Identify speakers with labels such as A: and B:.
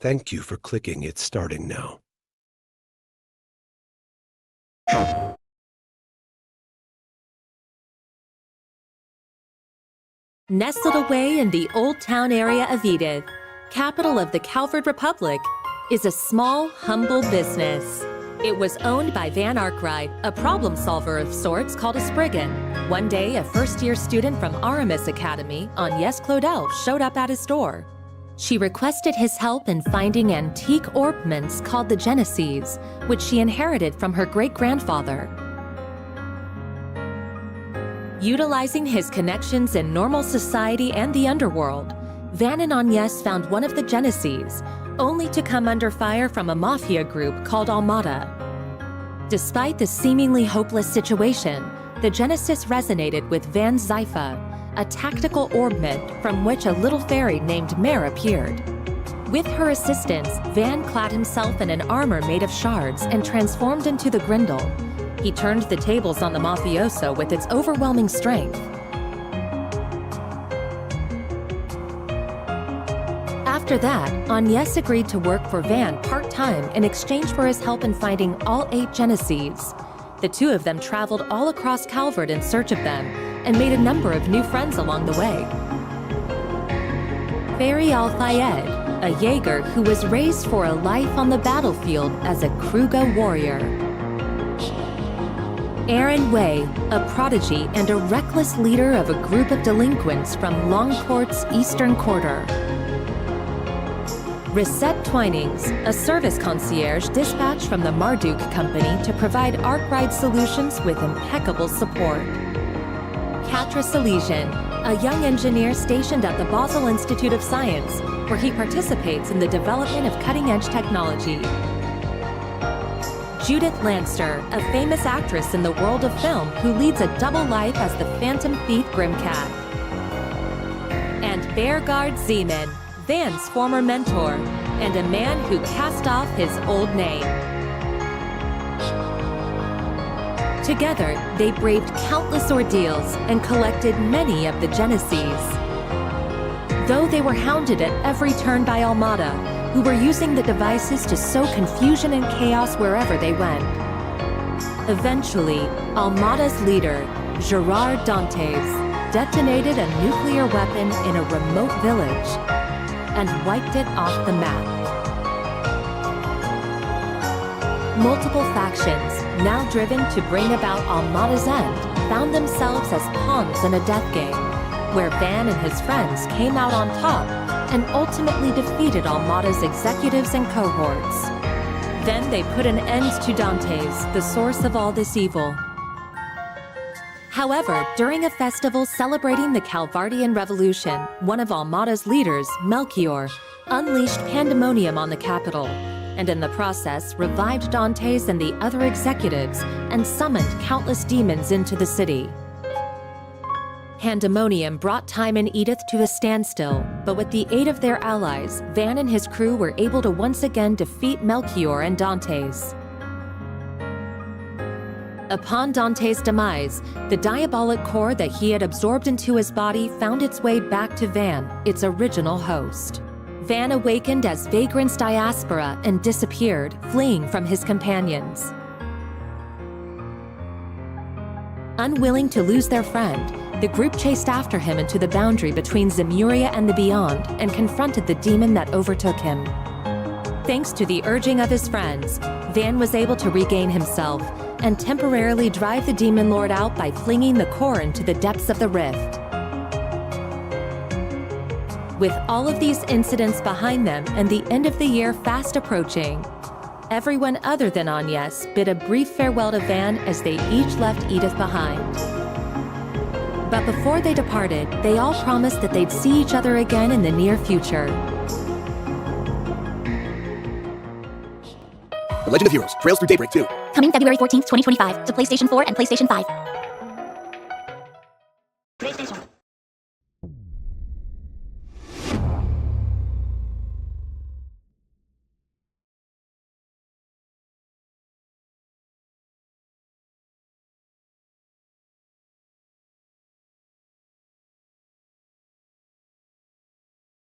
A: Thank you for clicking It's Starting Now.
B: Nestled away in the Old Town area of Edith, capital of the Calvert Republic, is a small, humble business. It was owned by Van Arkwright, a problem solver of sorts called a Sprigan. One day, a first-year student from Aramis Academy, Agnes Claudel, showed up at his door. She requested his help in finding antique ornaments called the Genesees, which she inherited from her great-grandfather. Utilizing his connections in normal society and the underworld, Van and Agnes found one of the Genesees, only to come under fire from a mafia group called Almata. Despite the seemingly hopeless situation, the Genesis resonated with Van's Zypha, a tactical ornament from which a little fairy named Mare appeared. With her assistance, Van clad himself in an armor made of shards and transformed into the Grendel. He turned the tables on the mafioso with its overwhelming strength. After that, Agnes agreed to work for Van part-time in exchange for his help in finding all 8 Genesees. The two of them traveled all across Calvert in search of them and made a number of new friends along the way. Fairy Al-Fayed, a Jaeger who was raised for a life on the battlefield as a Kruga warrior. Aaron Way, a prodigy and a reckless leader of a group of delinquents from Longport's Eastern Quarter. Risette Twinings, a service concierge dispatched from the Marduk Company to provide Arkwright solutions with impeccable support. Katra Salesian, a young engineer stationed at the Basel Institute of Science, where he participates in the development of cutting-edge technology. Judith Lanster, a famous actress in the world of film who leads a double life as the Phantom Thief Grimcat. And Beargard Zeman, Van's former mentor, and a man who cast off his old name. Together, they braved countless ordeals and collected many of the Genesees. Though they were hounded at every turn by Almata, who were using the devices to sow confusion and chaos wherever they went. Eventually, Almata's leader, Gerard Dantes, detonated a nuclear weapon in a remote village and wiped it off the map. Multiple factions, now driven to bring about Almata's end, found themselves as pawns in a death game, where Van and his friends came out on top and ultimately defeated Almata's executives and cohorts. Then they put an end to Dantes, the source of all this evil. However, during a festival celebrating the Calvardian Revolution, one of Almata's leaders, Melchior, unleashed pandemonium on the capital, and in the process revived Dantes and the other executives and summoned countless demons into the city. Pandemonium brought time in Edith to a standstill, but with the aid of their allies, Van and his crew were able to once again defeat Melchior and Dantes. Upon Dante's demise, the diabolic core that he had absorbed into his body found its way back to Van, its original host. Van awakened as Vagrant's diaspora and disappeared, fleeing from his companions. Unwilling to lose their friend, the group chased after him into the boundary between Zemuria and the Beyond and confronted the demon that overtook him. Thanks to the urging of his friends, Van was able to regain himself and temporarily drive the demon lord out by flinging the core into the depths of the rift. With all of these incidents behind them and the end of the year fast approaching, everyone other than Agnes bid a brief farewell to Van as they each left Edith behind. But before they departed, they all promised that they'd see each other again in the near future.
C: The Legend of Heroes, Trails through Daybreak 2.
D: Coming February 14th, 2025 to PlayStation 4 and PlayStation 5.